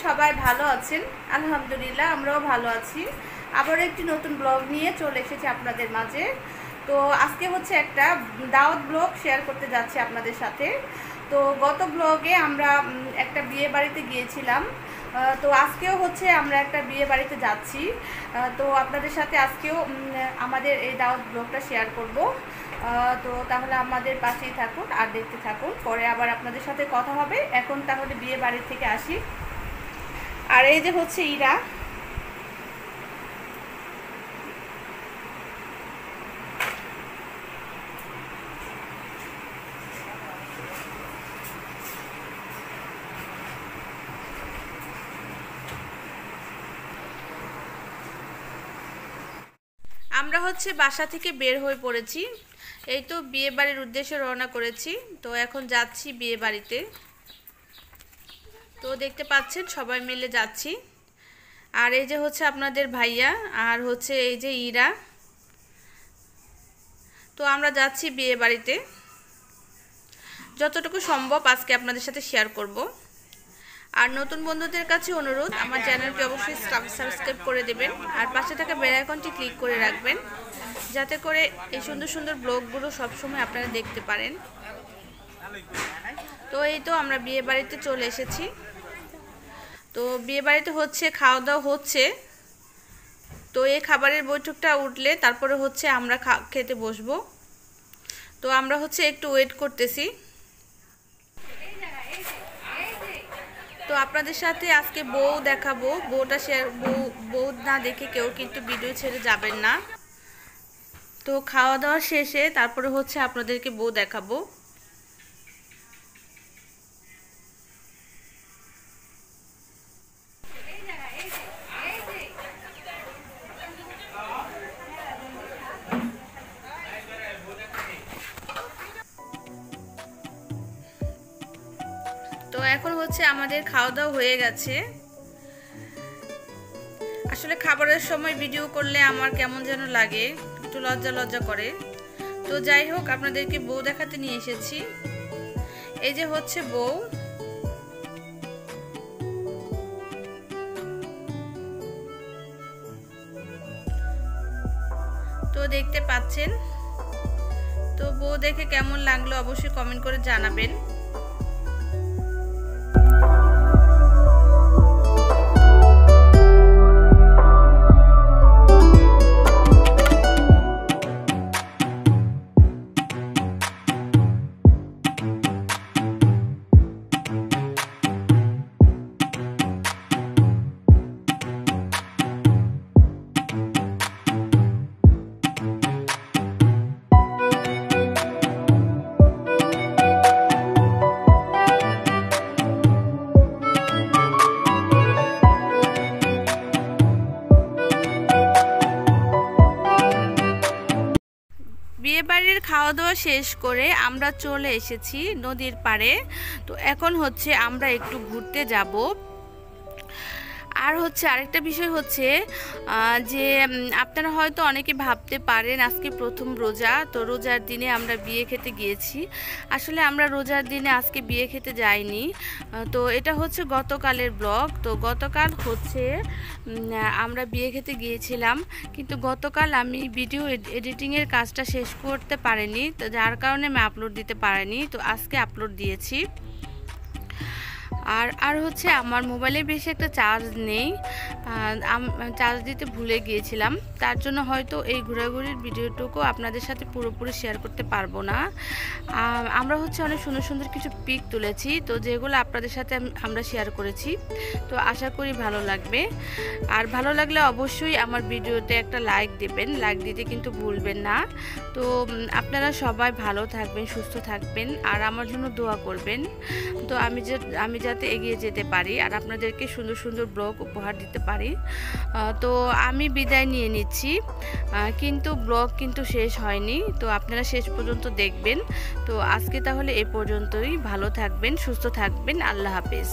সবাই ভালো আছেন আলহামদুলিল্লাহ আমরাও ভালো আছি। আবার একটি নতুন ব্লগ নিয়ে চলে এসেছি আপনাদের মাঝে। তো আজকে হচ্ছে একটা দাওয়াত ব্লগ শেয়ার করতে যাচ্ছি আপনাদের সাথে। তো গত ব্লগে আমরা একটা বিয়ে বাড়িতে গিয়েছিলাম, তো আজকেও হচ্ছে আমরা একটা বিয়ে বাড়িতে যাচ্ছি। তো আপনাদের সাথে আজকেও আমাদের এই দাওয়াত ব্লগটা শেয়ার করব। তো তাহলে আমাদের পাশেই থাকুন আর দেখতে থাকুন, পরে আবার আপনাদের সাথে কথা হবে। এখন তাহলে বিয়ে বাড়ি থেকে আসি। আর এই যে হচ্ছে ইরা, আমরা হচ্ছে বাসা থেকে বের হয়ে পড়েছি। এই তো বিয়ে বাড়ির উদ্দেশ্যে রওনা করেছি। তো এখন যাচ্ছি বিয়ে বাড়িতে। তো দেখতে পাচ্ছেন সবাই মিলে যাচ্ছি। আর এই যে হচ্ছে আপনাদের ভাইয়া, আর হচ্ছে এই যে ইরা। তো আমরা যাচ্ছি বিয়ে বাড়িতে, যতটুকু সম্ভব আজকে আপনাদের সাথে শেয়ার করব। আর নতুন বন্ধুদের কাছে অনুরোধ, আমার চ্যানেলকে অবশ্যই সাবস্ক্রাইব করে দেবেন আর পাশে থাকা বেল আইকনটি ক্লিক করে রাখবেন, যাতে করে এই সুন্দর সুন্দর ব্লগগুলো সবসময় আপনারা দেখতে পারেন। তো এই তো আমরা বিয়ে বাড়িতে চলে এসেছি। তো বিয়ে বাড়িতে হচ্ছে খাওয়া দাওয়া হচ্ছে। তো এই খাবারের বৈঠকটা উঠলে তারপরে হচ্ছে আমরা খেতে বসবো। তো আমরা হচ্ছে একটু ওয়েট করতেছি। তো আপনাদের সাথে আজকে বউ দেখাবো। বউটা বউ না দেখে কেউ কিন্তু ভিডিও ছেড়ে যাবেন না। তো খাওয়া দাওয়া শেষে তারপরে হচ্ছে আপনাদেরকে বউ দেখাবো। তো এখন হচ্ছে আমাদের খাওয়া দাওয়া হয়ে গেছে। আসলে খাবারের সময় ভিডিও করলে আমার কেমন যেন লাগে, একটু লজ্জা লজ্জা করে। তো যাই হোক, আপনাদেরকে বউ দেখাতে নিয়ে এসেছি। এই যে হচ্ছে বউ। তো দেখতে পাচ্ছেন। তো বউ দেখে কেমন লাগলো অবশ্যই কমেন্ট করে জানাবেন। বিয়েবাড়ির খাওয়া দাওয়া শেষ করে আমরা চলে এসেছি নদীর পাড়ে। তো এখন হচ্ছে আমরা একটু ঘুরতে যাব। আর হচ্ছে আরেকটা বিষয় হচ্ছে যে আপনারা হয়তো অনেকে ভাবতে পারেন আজকে প্রথম রোজা, তো রোজার দিনে আমরা বিয়ে খেতে গিয়েছি। আসলে আমরা রোজার দিনে আজকে বিয়ে খেতে যাইনি। তো এটা হচ্ছে গতকালের ব্লগ। তো গতকাল হচ্ছে আমরা বিয়ে খেতে গিয়েছিলাম, কিন্তু গতকাল আমি ভিডিও এডিটিংয়ের কাজটা শেষ করতে পারিনি, তো যার কারণে আমি আপলোড দিতে পারিনি। তো আজকে আপলোড দিয়েছি। আর হচ্ছে আমার মোবাইলে বেশি একটা চার্জ নেই, চার্জ দিতে ভুলে গিয়েছিলাম, তার জন্য হয়তো এই ঘোরাঘুরির ভিডিওটুকু আপনাদের সাথে পুরোপুরি শেয়ার করতে পারবো না। আমরা হচ্ছে অনেক সুন্দর সুন্দর কিছু পিক তুলেছি, তো যেগুলো আপনাদের সাথে আমরা শেয়ার করেছি। তো আশা করি ভালো লাগবে, আর ভালো লাগলে অবশ্যই আমার ভিডিওতে একটা লাইক দেবেন, লাইক দিতে কিন্তু ভুলবেন না। তো আপনারা সবাই ভালো থাকবেন, সুস্থ থাকবেন, আর আমার জন্য দোয়া করবেন। তো আমি যাতে এগিয়ে যেতে পারি আর আপনাদেরকে সুন্দর সুন্দর ব্লগ উপহার দিতে পারি। তো আমি বিদায় নিয়ে নিচ্ছি, কিন্তু ব্লগ কিন্তু শেষ হয়নি, তো আপনারা শেষ পর্যন্ত দেখবেন। তো আজকে তাহলে এ পর্যন্তই, ভালো থাকবেন, সুস্থ থাকবেন, আল্লাহ হাফেজ।